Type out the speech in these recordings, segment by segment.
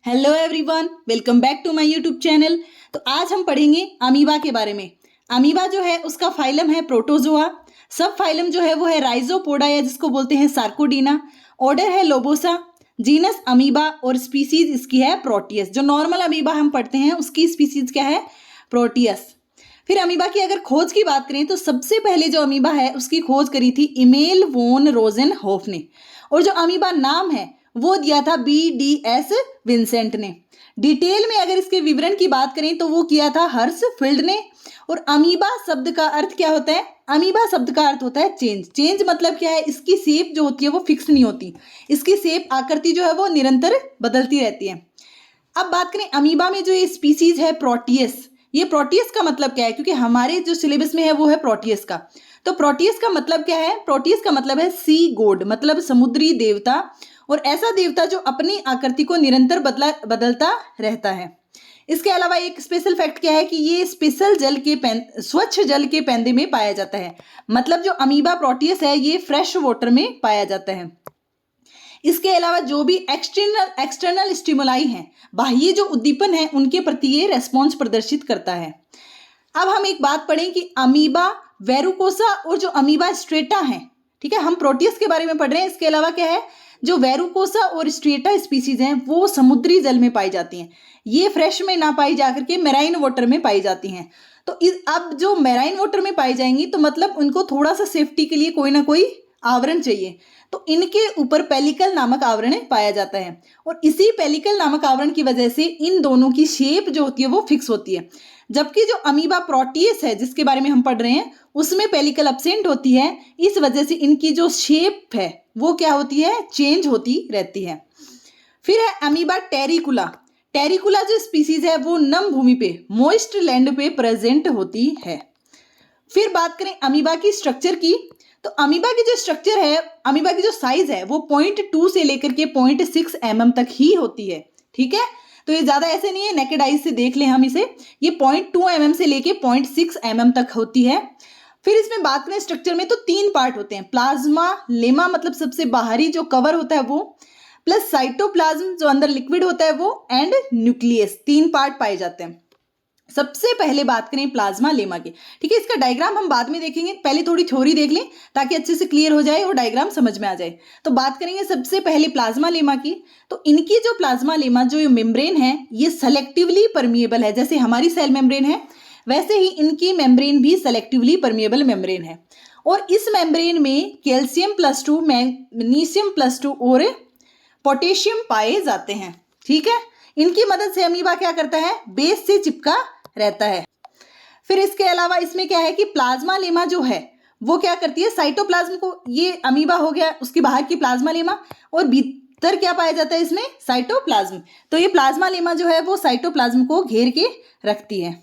Hello everyone, welcome back to my YouTube channel. तो आज हम पढ़ेंगे अमीबा के बारे में। अमीबा जो है उसका फाइलम है प्रोटोजोआ, सब फाइलम जो है वो है राइजोपोडा या जिसको बोलते हैं सार्कोडीना। ऑर्डर है लोबोसा, जीनस अमीबा और स्पीसीज इसकी है प्रोटियस। जो नॉर्मल अमीबा हम पढ़ते हैं उसकी स्पीसीज क्या है? प्रोटियस। फिर अमीबा की अगर खोज की बात करें तो सबसे पहले जो अमीबा है उसकी खोज करी थी इमेल वोन रोजेनहोफ ने, और जो अमीबा नाम है वो दिया था BDS विंसेंट ने। डिटेल में अगर इसके विवरण की बात करें तो वो किया था हर्सफील्ड ने। और अमीबा शब्द का अर्थ क्या होता है? अमीबा शब्द का अर्थ होता है चेंज। चेंज मतलब क्या है? इसकी शेप जो होती है वो फिक्स नहीं होती, इसकी शेप आकृति जो है वो निरंतर बदलती रहती है। अब बात करें अमीबा में जो ये स्पीसीज है प्रोटियस, ये प्रोटियस का मतलब क्या है? क्योंकि हमारे जो सिलेबस में है वो है प्रोटियस का। तो प्रोटियस का मतलब क्या है? प्रोटियस का मतलब है सी गॉड, मतलब समुद्री देवता, और ऐसा देवता जो अपनी आकृति को निरंतर बदलता रहता है। इसके अलावा एक स्पेशल फैक्ट क्या है कि ये स्पेशल स्वच्छ जल के पैंदे में पाया जाता है। मतलब जो अमीबा प्रोटियस है ये फ्रेश वाटर में पाया जाता है। इसके अलावा जो भी एक्सटर्नल स्टिमुलाई हैं, बाह्य जो उद्दीपन है, उनके प्रति ये रेस्पॉन्स प्रदर्शित करता है। अब हम एक बात पढ़ें कि अमीबा वेरुकोसा और जो अमीबा स्ट्रेटा है, ठीक है, हम प्रोटियस के बारे में पढ़ रहे हैं। इसके अलावा क्या है? जो वेरुकोसा और स्ट्रेटा स्पीसीज हैं वो समुद्री जल में पाई जाती हैं। ये फ्रेश में ना पाई जाकर के मैराइन वाटर में पाई जाती हैं। तो अब जो मैराइन वाटर में पाई जाएंगी तो मतलब उनको थोड़ा सा सेफ्टी के लिए कोई ना कोई आवरण चाहिए, तो इनके ऊपर पेलिकल नामक आवरण पाया जाता है। और इसी पेलिकल नामक आवरण की वजह से इन दोनों की शेप जो होती है वो फिक्स होती है। जबकि जो अमीबा प्रोटियस है जिसके बारे में हम पढ़ रहे हैं उसमें पेलिकल एब्सेंट होती है। इस वजह से इनकी जो शेप है वो क्या होती है? चेंज होती रहती है। फिर है अमीबा टेरिकुला। टेरिकुला जो स्पीसीज है वो नम भूमि पे, मॉइस्ट लैंड पे प्रेजेंट होती है। फिर बात करें अमीबा की स्ट्रक्चर की, तो अमीबा की जो स्ट्रक्चर है, अमीबा की जो साइज है वो 0.2 से लेकर के 0.6 mm तक ही होती है। ठीक है, तो ये ज्यादा ऐसे नहीं है, नेकेड आइज से देख लें हम इसे, ये 0.2 mm से लेके 0.6 mm तक होती है। फिर इसमें बात करें स्ट्रक्चर में तो 3 पार्ट होते हैं। प्लाज्मा लेमा मतलब सबसे बाहरी जो कवर होता है वो, प्लस साइटोप्लाज्म जो अंदर लिक्विड होता है वो, एंड न्यूक्लियस। 3 पार्ट पाए जाते हैं। सबसे पहले बात करें प्लाज्मा लेमा की, ठीक है, इसका डायग्राम हम बाद में देखेंगे, पहले थोड़ी थ्योरी देख लें ताकि अच्छे से क्लियर हो जाए और डायग्राम समझ में आ जाए। तो बात करेंगे सबसे पहले प्लाज्मा लेमा की। तो इनकी जो प्लाज्मा लेमा जो मेम्ब्रेन है ये सेलेक्टिवली परमिएबल है। जैसे हमारी सेल मेम्ब्रेन है वैसे ही इनकी मेम्ब्रेन भी सेलेक्टिवली परमिएबल मेम्ब्रेन है। और इस मेम्ब्रेन में कैल्शियम +2, मैग्नीशियम +2 और पोटेशियम पाए जाते हैं। ठीक है, इनकी मदद से अमीबा क्या करता है? बेस से चिपका रहता है। फिर इसके अलावा इसमें क्या है कि प्लाज्मा लेमा जो है वो क्या करती है? साइटोप्लाज्म को, ये अमीबा हो गया, उसकी बाहर की प्लाज्मा लेमा, और भीतर क्या पाया जाता है इसमें? साइटोप्लाज्म। तो ये प्लाज्मा लेमा जो है वो साइटोप्लाज्म को घेर के रखती है।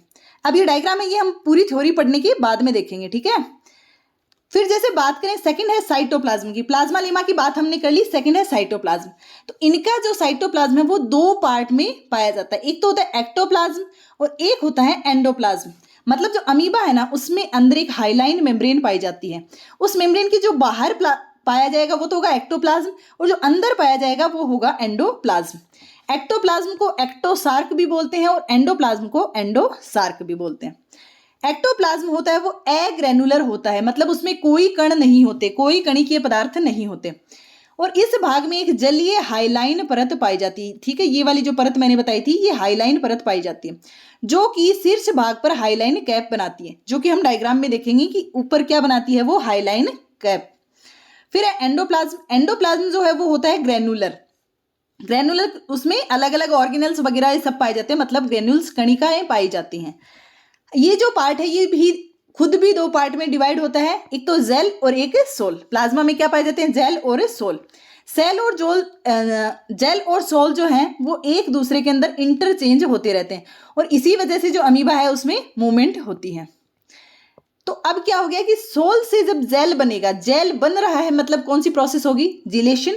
अब ये डायग्राम है, ये हम पूरी थ्योरी पढ़ने के बाद में देखेंगे। ठीक है, फिर जैसे बात करें सेकंड है साइटोप्लाज्म की। प्लाज्मा लेमा की बात हमने कर ली, सेकंड है साइटोप्लाज्म। तो इनका जो साइटोप्लाज्म है वो 2 पार्ट में पाया जाता है। एक तो होता है एक्टोप्लाज्म और एक होता है एंडोप्लाज्म। मतलब जो अमीबा है ना उसमें अंदर एक हाइलाइन मेम्ब्रेन पाई जाती है। उस मेम्ब्रेन की जो बाहर पाया जाएगा वो तो होगा एक्टोप्लाज्म, और जो अंदर पाया जाएगा वो होगा एंडोप्लाज्म। एक्टोप्लाज्म को एक्टोसार्क भी बोलते हैं और एंडोप्लाज्म को एंडोसार्क भी बोलते हैं। एक्टोप्लाज्म होता है वो एग्रेनुलर होता है, मतलब उसमें कोई कण नहीं होते, कोई कणिकीय पदार्थ नहीं होते, और इस भाग में एक जलीय हाइलाइन परत पाई जाती है। ठीक है, ये वाली जो परत मैंने बताई थी ये हाइलाइन परत पाई जाती है जो कि शीर्ष भाग पर हाइलाइन कैप बनाती है, जो कि हम डायग्राम में देखेंगे कि ऊपर क्या बनाती है वो हाइलाइन कैप। फिर है एंडोप्लाज्म। एंडोप्लाज्म जो है वो होता है ग्रेनुलर। ग्रेनुलर उसमें अलग अलग ऑर्गेनल्स वगैरह ये सब पाए जाते हैं, मतलब ग्रेन्यूल्स कणिकाएं पाई जाती हैं। ये जो पार्ट है ये भी खुद भी 2 पार्ट में डिवाइड होता है, एक तो जेल और एक सोल। प्लाज्मा में क्या पाए जाते हैं? जेल और सोल। जेल और सोल जो हैं वो एक दूसरे के अंदर इंटरचेंज होते रहते हैं, और इसी वजह से जो अमीबा है उसमें मूवमेंट होती है। तो अब क्या हो गया कि सोल से जब जेल बनेगा, जेल बन रहा है मतलब कौन सी प्रोसेस होगी? जिलेशन।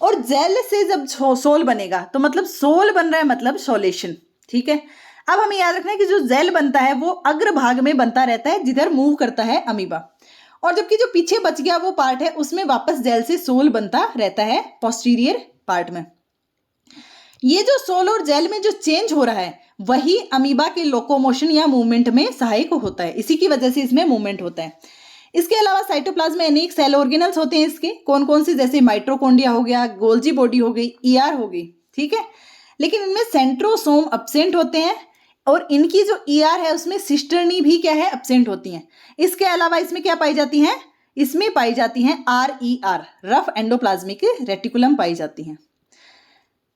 और जेल से जब सोल बनेगा तो मतलब सोल बन रहा है मतलब सोलेशन। ठीक है, अब हमें याद रखना है कि जो जेल बनता है वो अग्रभाग में बनता रहता है जिधर मूव करता है अमीबा, और जबकि जो पीछे बच गया वो पार्ट है उसमें वापस जेल से सोल बनता रहता है पोस्टीरियर पार्ट में। ये जो सोल और जेल में जो चेंज हो रहा है वही अमीबा के लोकोमोशन या मूवमेंट में सहायक होता है, इसी की वजह से इसमें मूवमेंट होता है। इसके अलावा साइटोप्लाज्म में अनेक सेल ऑर्गेनल्स होते हैं इसके, कौन कौन से, जैसे माइटोकॉन्ड्रिया हो गया, गोल्जी बॉडी हो गई, ईआर हो गई, ठीक है। लेकिन इनमें सेंट्रोसोम अब्सेंट होते हैं और इनकी जो ईआर है उसमें सिस्टर्नी भी क्या है, अब्सेंट होती हैं। इसके अलावा इसमें क्या पाई जाती हैं, इसमें पाई जाती हैं RER, रफ एंडोप्लाज्मिक रेटिकुलम पाई जाती हैं।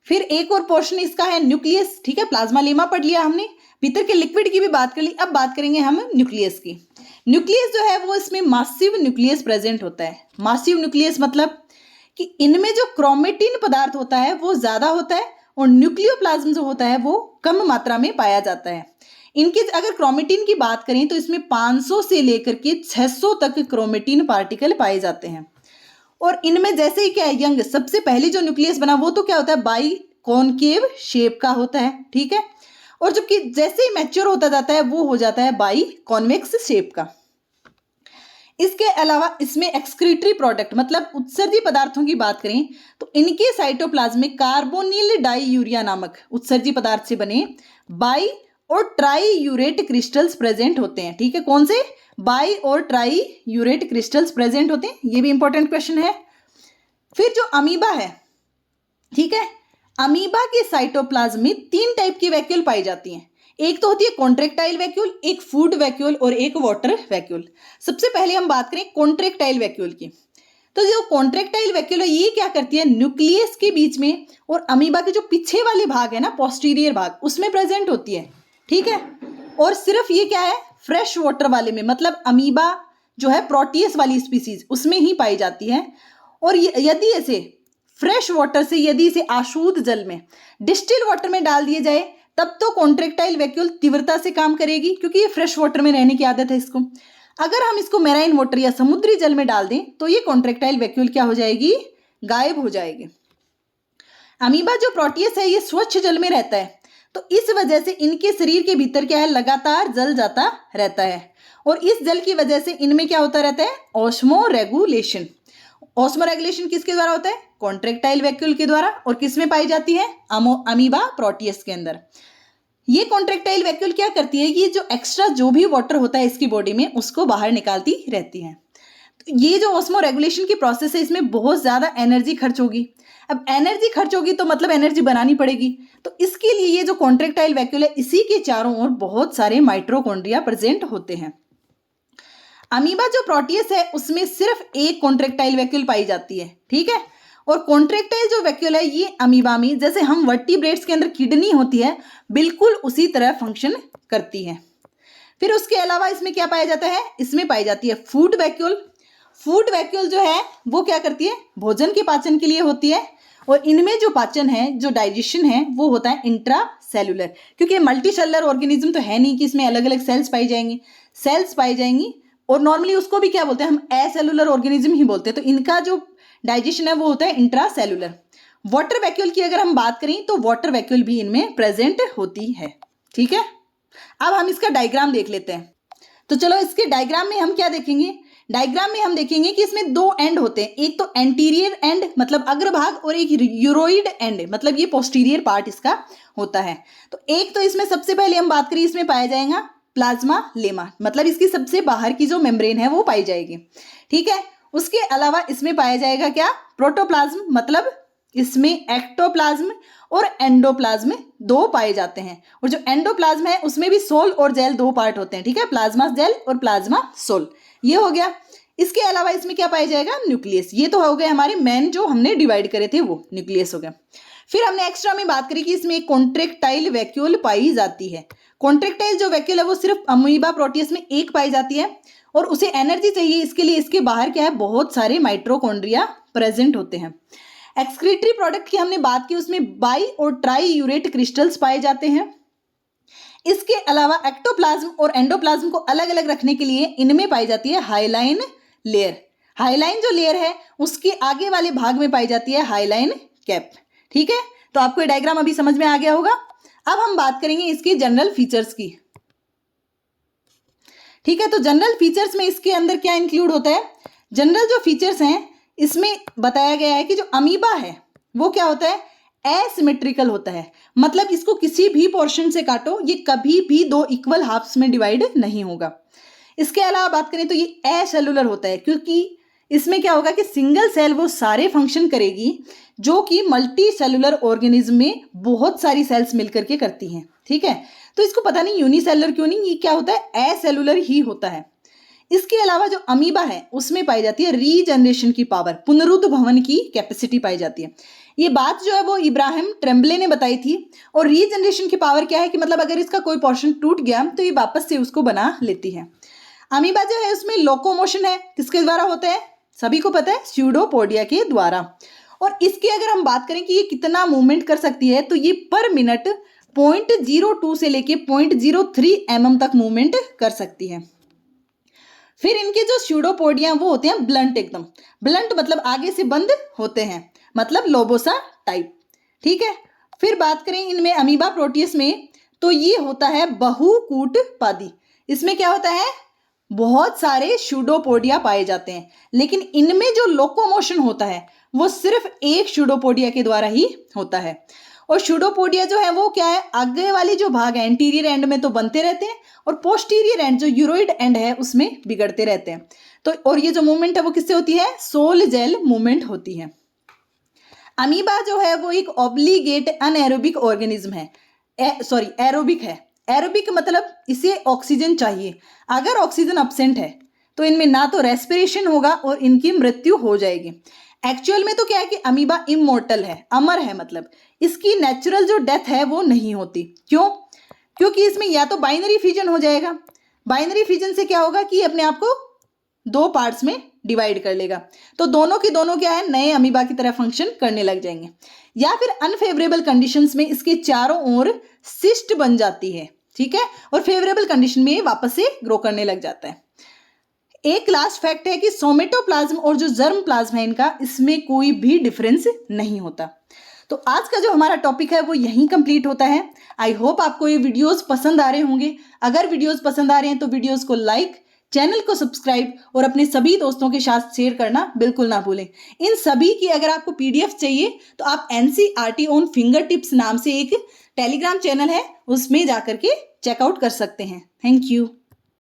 फिर एक और पोर्शन इसका है न्यूक्लियस, ठीक है। प्लाज्मा लेमा पढ़ लिया हमने, भीतर के लिक्विड की भी बात कर ली, अब बात करेंगे हम न्यूक्लियस की। न्यूक्लियस जो है वो इसमें मासिव न्यूक्लियस प्रेजेंट होता है। मासिव न्यूक्लियस मतलब कि इनमें जो क्रोमेटिन पदार्थ होता है वो ज्यादा होता है और न्यूक्लियोप्लाज्म जो होता है वो कम मात्रा में पाया जाता है। इनके अगर क्रोमेटिन की बात करें तो इसमें 500 से लेकर के 600 तक क्रोमेटिन पार्टिकल पाए जाते हैं। और इनमें जैसे ही क्या है, यंग सबसे पहले जो न्यूक्लियस बना वो तो क्या होता है, बाई कॉनकेव शेप का होता है, ठीक है। और जबकि जैसे ही मैच्योर होता जाता है वो हो जाता है बाई कॉन्वेक्स शेप का। इसके अलावा इसमें एक्सक्रीटरी प्रोडक्ट मतलब उत्सर्जी पदार्थों की बात करें तो इनके साइटोप्लाज्म में कार्बोनिल डाईयूरिया नामक उत्सर्जी पदार्थ से बने बाई और ट्राई यूरेट क्रिस्टल्स प्रेजेंट होते हैं, ठीक है। कौन से, बाई और ट्राई यूरेट क्रिस्टल्स प्रेजेंट होते हैं, ये भी इंपॉर्टेंट क्वेश्चन है। फिर जो अमीबा है, ठीक है, अमीबा के साइटोप्लाज्म में 3 टाइप की वैक्यूल पाई जाती हैं। एक तो होती है कॉन्ट्रेक्टाइल वैक्यूल, एक फूड वैक्यूल और एक वाटर वैक्यूल। सबसे पहले हम बात करें कॉन्ट्रेक्टाइल वैक्यूल की, तो जो कॉन्ट्रेक्टाइल वैक्यूल है ये क्या करती है, न्यूक्लियस के बीच में और अमीबा के जो पीछे वाले भाग है ना, पोस्टीरियर भाग, उसमें प्रेजेंट होती है, ठीक है। और सिर्फ ये क्या है, फ्रेश वाटर वाले में, मतलब अमीबा जो है प्रोटियस वाली स्पीसीज उसमें ही पाई जाती है। और यदि ऐसे फ्रेश वाटर से यदि इसे आशुद्ध जल में, डिस्टिल वाटर में डाल दिए जाए तब तो कॉन्ट्रेक्टाइल वैक्यूल तीव्रता से काम करेगी, क्योंकि ये फ्रेश वाटर में रहने की आदत है इसको। अगर हम इसको मैराइन वाटर या समुद्री जल में डाल दें तो ये कॉन्ट्रेक्टाइल वैक्यूल क्या हो जाएगी, गायब हो जाएगी। अमीबा जो प्रोटियस है ये स्वच्छ जल में रहता है, तो इस वजह से इनके शरीर के भीतर क्या है, लगातार जल जाता रहता है। और इस जल की वजह से इनमें क्या होता रहता है, ऑस्मो रेगुलेशन। ऑस्मो रेगुलेशन किसके द्वारा होता है, कॉन्ट्रेक्टाइल वैक्यूल के द्वारा। और किसमें पाई जाती है, अमीबा प्रोटियस के अंदर। ये कॉन्ट्रेक्टाइल वैक्यूल क्या करती है कि जो एक्स्ट्रा जो भी वाटर होता है इसकी बॉडी में उसको बाहर निकालती रहती है। तो ये जो ऑस्मो रेगुलेशन की प्रोसेस है इसमें बहुत ज्यादा एनर्जी खर्च होगी। अब एनर्जी खर्च होगी तो मतलब एनर्जी बनानी पड़ेगी, तो इसके लिए ये जो कॉन्ट्रेक्टाइल वैक्यूल है इसी के चारों ओर बहुत सारे माइटोकॉन्ड्रिया प्रेजेंट होते हैं। अमीबा जो प्रोटियस है उसमें सिर्फ एक कॉन्ट्रेक्टाइल वैक्यूल पाई जाती है, ठीक है। और कॉन्ट्रेक्टाइल जो वैक्यूल है ये अमीबा में, जैसे हम वर्टिब्रेट्स के अंदर किडनी होती है बिल्कुल उसी तरह फंक्शन करती है। फिर उसके अलावा इसमें क्या पाया जाता है, इसमें पाई जाती है फूड वैक्यूल। फूड वैक्यूल जो है वो क्या करती है, भोजन के पाचन के लिए होती है। और इनमें जो पाचन है, जो डाइजेशन है वो होता है इंट्रा सेलुलर, क्योंकि मल्टी सेलुलर ऑर्गेनिज्म तो है नहीं कि इसमें अलग अलग सेल्स पाई जाएंगी, सेल्स पाई जाएंगी। और नॉर्मली उसको भी क्या बोलते हैं, हम एसेलुलर ऑर्गेनिज्म ही बोलते हैं। तो इनका जो डाइजेशन है वो होता है इंट्रा सेलुलर। वाटर वैक्यूल की अगर हम बात करें तो वाटर वैक्यूल भी इनमें प्रेजेंट होती है, ठीक है। अब हम इसका डायग्राम देख लेते हैं। तो चलो इसके डायग्राम में हम क्या देखेंगे, डायग्राम में हम देखेंगे कि इसमें 2 एंड होते हैं, एक तो एंटीरियर एंड मतलब अग्रभाग और एक यूरोइड एंड मतलब ये पोस्टीरियर पार्ट इसका होता है। तो एक तो इसमें सबसे पहले हम बात करें, इसमें पाया जाएगा प्लाज्मा लेमा, मतलब इसकी सबसे बाहर की जो मेम्ब्रेन है वो पाई जाएगी, ठीक है। उसके अलावा इसमें पाया जाएगा क्या, प्रोटोप्लाज्म, मतलब इसमें एक्टोप्लाज्म और एंडोप्लाज्म 2 पाए जाते हैं। और जो एंडोप्लाज्म है उसमें भी सोल और जेल 2 पार्ट होते हैं, ठीक है, प्लाज्मा जेल और प्लाज्मा सोल, ये हो गया। इसके अलावा इसमें क्या पाया जाएगा, न्यूक्लियस। ये तो हो गए हमारे मेन जो हमने डिवाइड करे थे वो न्यूक्लियस हो गया। फिर हमने एक्स्ट्रा में बात करी कि इसमें कॉन्ट्रेक्टाइल वैक्यूल पाई जाती है। कॉन्ट्रेक्टाइल जो वैक्यूल है वो सिर्फ अमीबा प्रोटियस में एक पाई जाती है और उसे एनर्जी चाहिए, इसके लिए इसके बाहर क्या है, बहुत सारे माइटोकॉन्ड्रिया प्रेजेंट होते हैं। एक्सक्रीटरी प्रोडक्ट की हमने बात की, उसमें बाई और ट्राई यूरेट क्रिस्टल्स पाए जाते हैं। इसके अलावा एक्टोप्लाज्म और एंडोप्लाज्म को अलग अलग रखने के लिए इनमें पाई जाती है हाइलाइन लेयर। हाइलाइन जो लेयर है उसके आगे वाले भाग में पाई जाती है हाइलाइन कैप, ठीक है। तो आपको ये डायग्राम अभी समझ में आ गया होगा। अब हम बात करेंगे इसकी जनरल फीचर्स की, ठीक है। तो जनरल फीचर्स में इसके अंदर क्या इंक्लूड होता है, जनरल जो फीचर्स हैं इसमें बताया गया है कि जो अमीबा है वो क्या होता है, एसिमेट्रिकल होता है, मतलब इसको किसी भी पोर्शन से काटो ये कभी भी दो इक्वल हाफ्स में डिवाइड नहीं होगा। इसके अलावा बात करें तो ये एसेलुलर होता है, क्योंकि इसमें क्या होगा कि सिंगल सेल वो सारे फंक्शन करेगी जो कि मल्टी सेलुलर ऑर्गेनिज्म में बहुत सारी सेल्स मिलकर के करती हैं, ठीक है। तो इसको पता नहीं यूनिसेलुलर क्यों नहीं, ये क्या होता है, एसेलुलर ही होता है। इसके अलावा जो अमीबा है उसमें पाई जाती है रीजनरेशन की पावर, पुनरुद्भवन की कैपेसिटी पाई जाती है। ये बात जो है वो इब्राहिम ट्रेम्बले ने बताई थी। और रीजनरेशन की पावर क्या है कि मतलब अगर इसका कोई पोर्शन टूट गया तो ये वापस से उसको बना लेती है। अमीबा जो है उसमें लोकोमोशन है, किसके द्वारा होता है, सभी को पता है, स्यूडोपोडिया के द्वारा। और इसकी अगर हम बात करें कि ये कितना मूवमेंट कर सकती है तो ये पर मिनट 0.02 से लेके 0.03 mm तक मूवमेंट कर सकती है। फिर इनके जो स्यूडोपोडिया वो होते हैं ब्लंट, एकदम ब्लंट मतलब आगे से बंद होते हैं, मतलब लोबोसा टाइप, ठीक है। फिर बात करें इनमें अमीबा प्रोटियस में तो ये होता है बहुकूटपादी। इसमें क्या होता है, बहुत सारे स्यूडोपोडिया पाए जाते हैं, लेकिन इनमें जो लोकोमोशन होता है वो सिर्फ एक स्यूडोपोडिया के द्वारा ही होता है। और स्यूडोपोडिया जो है वो क्या है, आगे वाली जो भाग है एंटीरियर एंड में तो बनते रहते हैं और पोस्टीरियर एंड जो यूरोइड एंड है उसमें बिगड़ते रहते हैं। तो और ये जो मूवमेंट है वो किससे होती है, सोल जेल मूवमेंट होती है। अमीबा जो है वो एक ऑब्लिगेट अनएरोबिक ऑर्गेनिज्म है, एरोबिक है। एरोबिक मतलब इसे ऑक्सीजन चाहिए, अगर ऑक्सीजन अब्सेंट है तो इनमें ना तो रेस्पिरेशन होगा और इनकी मृत्यु हो जाएगी। एक्चुअल में तो क्या है कि अमीबा इमोर्टल है, अमर है, मतलब इसकी नेचुरल जो डेथ है वो नहीं होती। क्यों, क्योंकि इसमें या तो बाइनरी फिजन हो जाएगा, बाइनरी फिजन से क्या होगा कि अपने आप को दो पार्ट्स में डिवाइड कर लेगा, तो दोनों के दोनों क्या है, नए अमीबा की तरह फंक्शन करने लग जाएंगे। या फिर अनफेवरेबल कंडीशंस में इसके चारों ओर सिस्ट बन जाती है, ठीक है, और फेवरेबल कंडीशन में वापस से ग्रो करने लग जाता है। एक लास्ट फैक्ट है कि सोमेटोप्लाज्म और जो जर्म प्लाज्म है इनका, इसमें कोई भी डिफरेंस नहीं होता। तो आज का जो हमारा टॉपिक है वो यहीं कंप्लीट होता है। आई होप आपको ये वीडियोस पसंद आ रहे होंगे। अगर वीडियोस पसंद आ रहे हैं तो वीडियोस को लाइक, चैनल को सब्सक्राइब और अपने सभी दोस्तों के साथ शेयर करना बिल्कुल ना भूलें। इन सभी की अगर आपको पीडीएफ चाहिए तो आप NCERT ऑन फिंगर टिप्स नाम से एक टेलीग्राम चैनल है, उसमें जाकर के चेकआउट कर सकते हैं। Thank you.